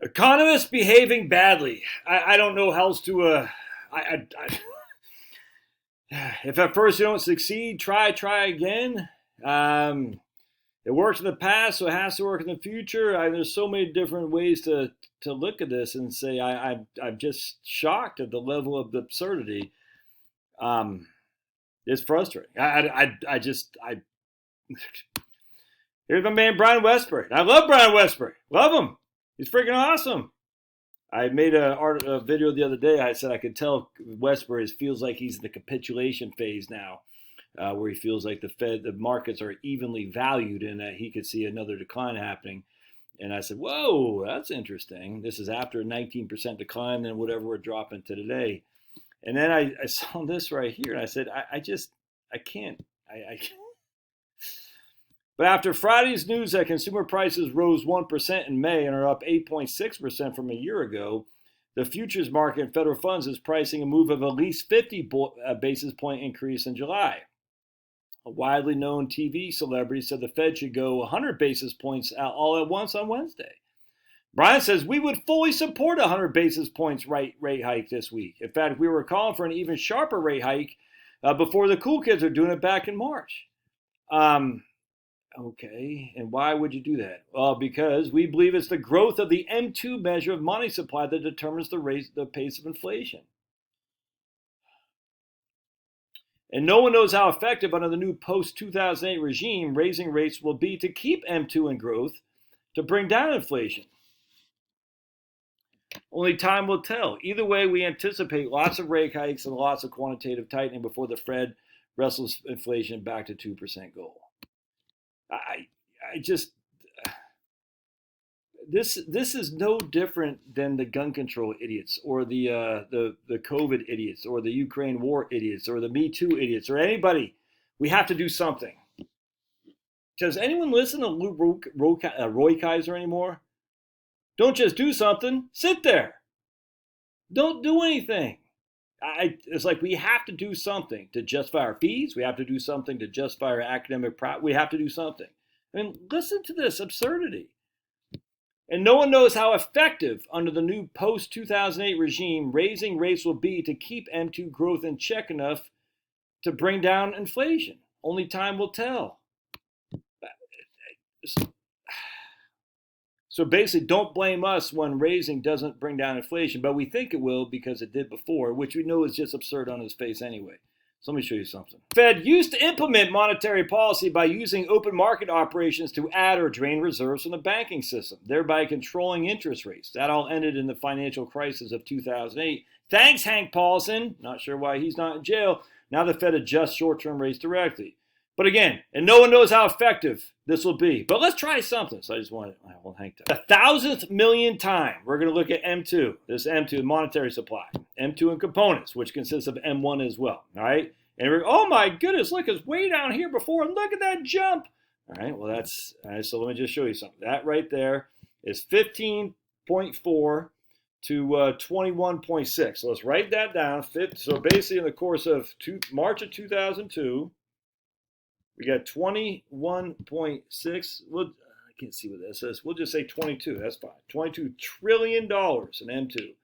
Economists behaving badly. I don't know how else to. If at first you don't succeed, try again. It worked in the past, so it has to work in the future. There's so many different ways to look at this and say I'm just shocked at the level of the absurdity. It's frustrating. Here's my man Brian Westbury. I love Brian Westbury. Love him. He's freaking awesome. I made a video the other day. I said I could tell Westbury feels like he's in the capitulation phase now, where he feels like the markets are evenly valued and that he could see another decline happening. And I said, whoa, that's interesting. This is after a 19% decline, then whatever we're dropping to today. And then I saw this right here, and I said, I can't. But after Friday's news that consumer prices rose 1% in May and are up 8.6% from a year ago, the futures market in federal funds is pricing a move of at least 50 basis point increase in July. A widely known TV celebrity said the Fed should go 100 basis points all at once on Wednesday. Brian says we would fully support a 100 basis points rate hike this week. In fact, we were calling for an even sharper rate hike before the cool kids are doing it back in March. Okay, and why would you do that? Well, because we believe it's the growth of the M2 measure of money supply that determines the pace of inflation. And no one knows how effective under the new post-2008 regime raising rates will be to keep M2 in growth to bring down inflation. Only time will tell. Either way, we anticipate lots of rate hikes and lots of quantitative tightening before the Fed wrestles inflation back to 2% goal. This is no different than the gun control idiots or the COVID idiots or the Ukraine war idiots or the Me Too idiots or anybody. We have to do something. Does anyone listen to Roy Kaiser anymore? Don't just do something. Sit there. Don't do anything. It's like we have to do something to justify our fees. We have to do something to justify our academic pride. We have to do something. I mean, listen to this absurdity. And no one knows how effective under the new post-2008 regime raising rates will be to keep M2 growth in check enough to bring down inflation. Only time will tell. So basically, don't blame us when raising doesn't bring down inflation, but we think it will because it did before, which we know is just absurd on its face anyway. So let me show you something. Fed used to implement monetary policy by using open market operations to add or drain reserves from the banking system, thereby controlling interest rates. That all ended in the financial crisis of 2008. Thanks, Hank Paulson. Not sure why he's not in jail. Now the Fed adjusts short-term rates directly. But again, and no one knows how effective this will be. But let's try something. So I just want Hank to. 1,000th million time, we're going to look at M2. This M2, monetary supply. M2 and components, which consists of M1 as well. All right? And oh my goodness, look, it's way down here before. And look at that jump. All right, well, that's, all right, so let me just show you something. That right there is 15.4 to 21.6. So let's write that down. So basically in the course of March of 2002, we got 21.6. Well, I can't see what that says. We'll just say 22. That's fine. $22 trillion in M2.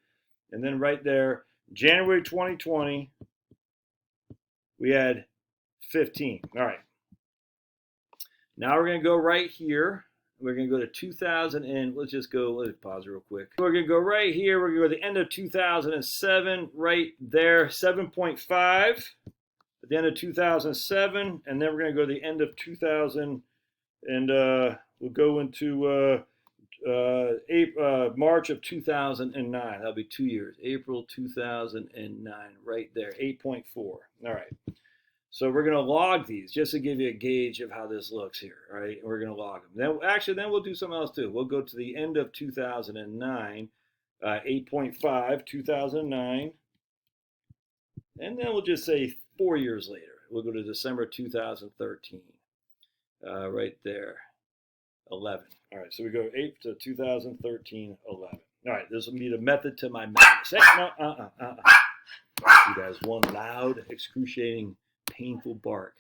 And then right there, January 2020, we had 15. All right. Now we're going to go right here. We're going to go to 2000 and let's pause real quick. We're going to go right here. We're going to go to the end of 2007, right there, 7.5. At the end of 2007, and then we're going to go to the end of 2000, and we'll go into March of 2009. That'll be 2 years. April 2009, right there, 8.4. All right. So we're going to log these just to give you a gauge of how this looks here. All right, we're going to log them. Then we'll do something else too. We'll go to the end of 2009, 8.5, 2009, and then we'll just say 4 years later. We'll go to December 2013. Right there, 11. All right, so we go 8 to 2013, 11. All right, this will be the method to my madness. Hey, no, You guys, one loud, excruciating, painful bark.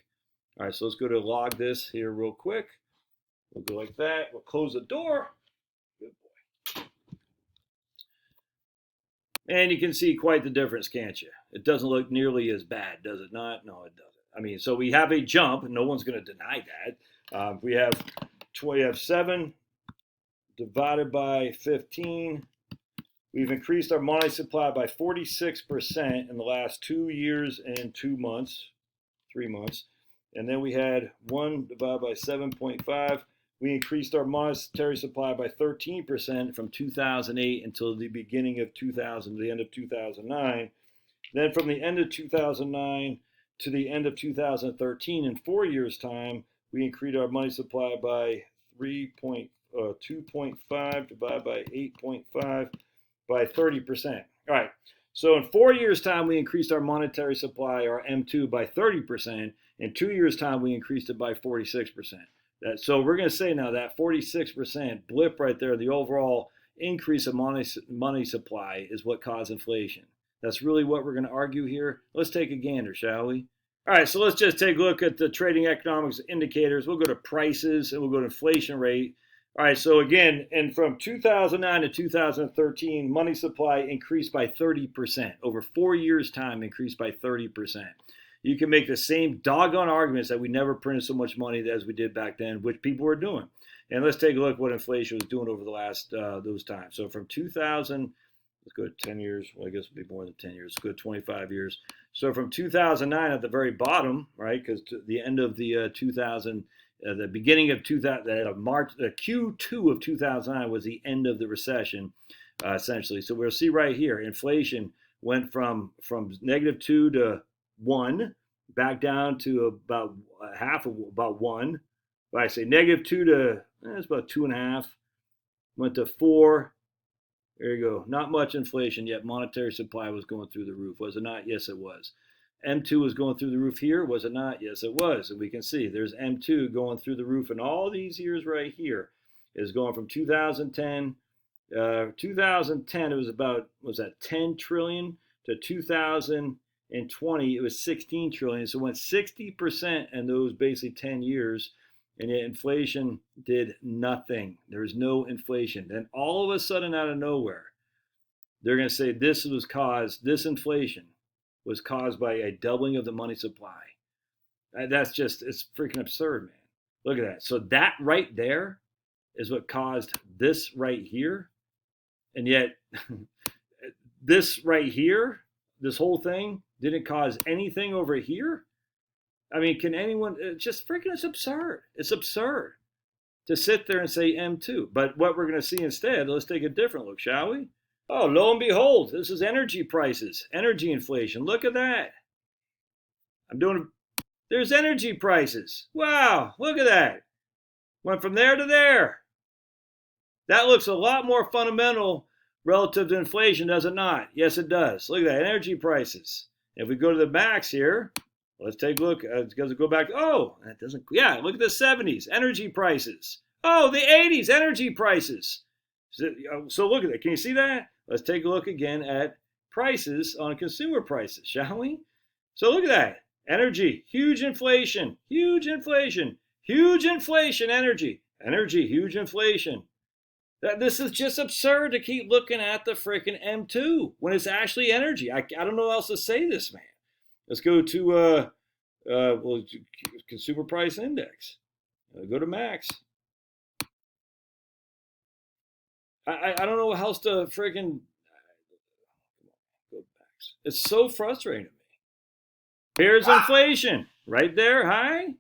All right, so let's go to log this here real quick. We'll go like that. We'll close the door. Good boy. And you can see quite the difference, can't you? It doesn't look nearly as bad, does it not? No, it doesn't. I mean, so we have a jump. No one's going to deny that. We have 7 divided by 15. We've increased our money supply by 46% in the last 2 years and 2 months, 3 months. And then we had 1 divided by 7.5. We increased our monetary supply by 13% from 2008 until the beginning of the end of 2009. Then from the end of 2009 to the end of 2013, in 4 years' time, we increased our money supply by 2.5 divided by 8.5 by 30%. All right. So in 4 years' time, we increased our monetary supply, our M2, by 30%. In 2 years' time, we increased it by 46%. So we're going to say now that 46% blip right there, the overall increase of money supply is what caused inflation. That's really what we're going to argue here. Let's take a gander, shall we? All right, so let's just take a look at the trading economics indicators. We'll go to prices and we'll go to inflation rate. All right, so again, and from 2009 to 2013, money supply increased by 30%. Over 4 years' time, increased by 30%. You can make the same doggone arguments that we never printed so much money as we did back then, which people were doing. And let's take a look at what inflation was doing over the last those times. So from 2000, let's go to 10 years. Well, I guess it'll be more than 10 years. Let's go to 25 years. So from 2009 at the very bottom, right, because the end of the the beginning of 2000, March, the Q2 of 2009 was the end of the recession, essentially. So we'll see right here, inflation went from -2 to 1, back down to about about 1. If I say -2 to, it's about 2.5, went to 4. There you go. Not much inflation yet. Monetary supply was going through the roof, was it not? Yes, it was. M2 was going through the roof here, was it not? Yes, it was. And we can see there's M2 going through the roof in all these years right here. Is going from 2010. 2010, it was about, was that 10 trillion to 2020, it was 16 trillion. So it went 60% in those basically 10 years. And yet inflation did nothing. There was no inflation. Then all of a sudden, out of nowhere, they're going to say this inflation was caused by a doubling of the money supply. That's just, it's freaking absurd, man. Look at that. So that right there is what caused this right here. And yet this right here, this whole thing didn't cause anything over here. I mean, can anyone, it's just freaking, it's absurd. It's absurd to sit there and say M2. But what we're going to see instead, let's take a different look, shall we? Oh, lo and behold, this is energy prices, energy inflation. Look at that. There's energy prices. Wow, look at that. Went from there to there. That looks a lot more fundamental relative to inflation, does it not? Yes, it does. Look at that, energy prices. If we go to the max here, let's take a look. Let's go back. Oh, that doesn't. Yeah, look at the 70s, energy prices. Oh, the 80s, energy prices. So look at that. Can you see that? Let's take a look again at prices on consumer prices, shall we? So look at that. Energy, huge inflation, huge inflation, huge inflation, energy, huge inflation. This is just absurd to keep looking at the freaking M2 when it's actually energy. I don't know how else to say this, man. Let's go to consumer price index. Go to max. I don't know how else to freaking go max. It's so frustrating to me. Here's inflation right there, high,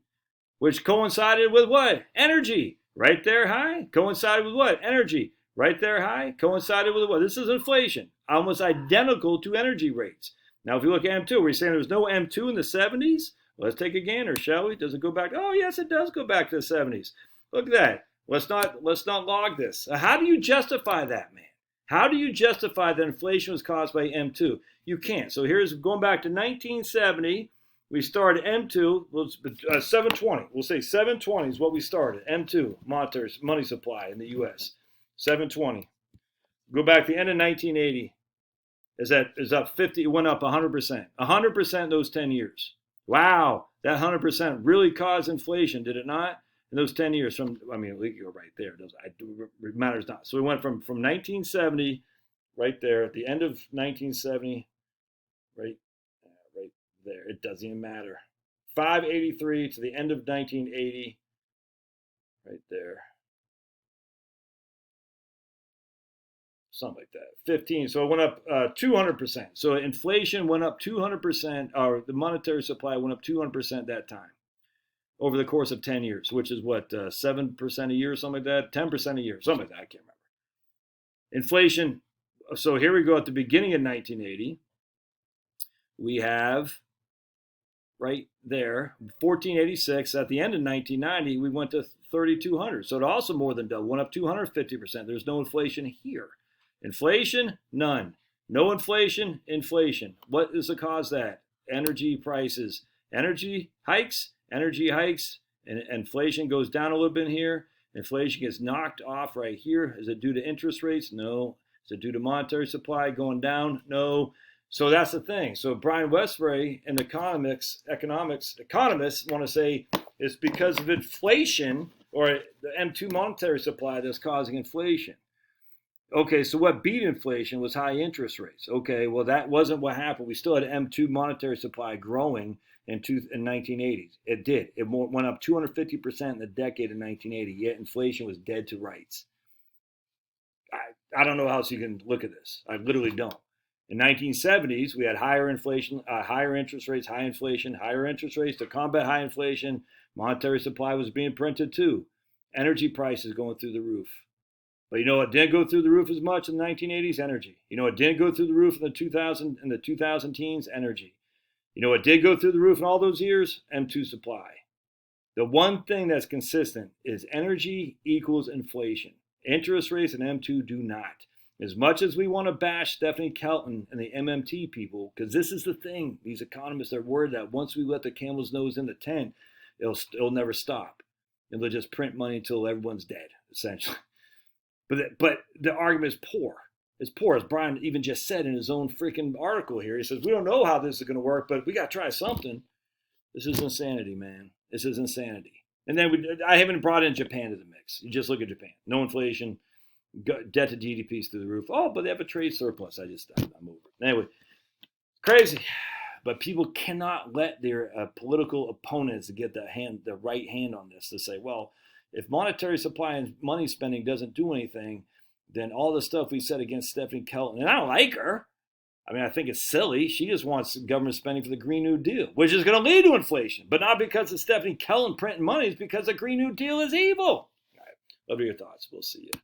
which coincided with what? Energy. Right there, high, coincided with what? Energy. Right there, high, coincided with what? This is inflation, almost identical to energy rates. Now, if you look at M2, we're saying there was no M2 in the 70s. Let's take a gander, shall we? Does it go back? Oh, yes, it does go back to the 70s. Look at that. Let's not log this. How do you justify that, man? How do you justify that inflation was caused by M2? You can't. So here's going back to 1970. We started M2, 720. We'll say 720 is what we started. M2, money supply in the U.S. 720. Go back to the end of 1980. Is up 50. It went up 100%. 100% in those 10 years. Wow, that 100% really caused inflation, did it not? In those 10 years, we can go right there. It matters not. So we went from 1970 right there at the end of 1970, right, right there. It doesn't even matter. 583 to the end of 1980, right there. Something like that. 15. So it went up 200%. So inflation went up 200%, or the monetary supply went up 200% that time over the course of 10 years, which is what, 7% a year, something like that? 10% a year, something like that. I can't remember. Inflation. So here we go at the beginning of 1980. We have right there, 1486. At the end of 1990, we went to 3,200. So it also more than doubled, went up 250%. There's no inflation here. Inflation, none. No inflation, inflation. What is the cause of that? Energy prices. Energy hikes, and inflation goes down a little bit here. Inflation gets knocked off right here. Is it due to interest rates? No. Is it due to monetary supply going down? No. So that's the thing. So Brian Westbury and the economists want to say it's because of inflation or the M2 monetary supply that's causing inflation. Okay, so what beat inflation was high interest rates. Okay, well, that wasn't what happened. We still had M2 monetary supply growing in 1980s. It did. It went up 250% in the decade of 1980, yet inflation was dead to rights. I don't know how else you can look at this. I literally don't. In 1970s, we had higher inflation, higher interest rates, high inflation, higher interest rates. To combat high inflation, monetary supply was being printed too. Energy prices going through the roof. But you know what didn't go through the roof as much in the 1980s? Energy. You know what didn't go through the roof in the 2000 teens? Energy. You know what did go through the roof in all those years? M2 supply. The one thing that's consistent is energy equals inflation. Interest rates and M2 do not. As much as we want to bash Stephanie Kelton and the MMT people, because this is the thing, these economists are worried that once we let the camel's nose in the tent, it'll never stop. And they'll just print money until everyone's dead, essentially. But the argument is poor. It's poor, as Brian even just said in his own freaking article here. He says, we don't know how this is going to work, but we got to try something. This is insanity, man. This is insanity. And then I haven't brought in Japan to the mix. You just look at Japan. No inflation. Debt to GDP is through the roof. Oh, but they have a trade surplus. I'm over it. Anyway, crazy. But people cannot let their political opponents get the right hand on this to say, well, if monetary supply and money spending doesn't do anything, then all the stuff we said against Stephanie Kelton, and I don't like her. I mean, I think it's silly. She just wants government spending for the Green New Deal, which is going to lead to inflation, but not because of Stephanie Kelton printing money. It's because the Green New Deal is evil. All right. Love your thoughts. We'll see you.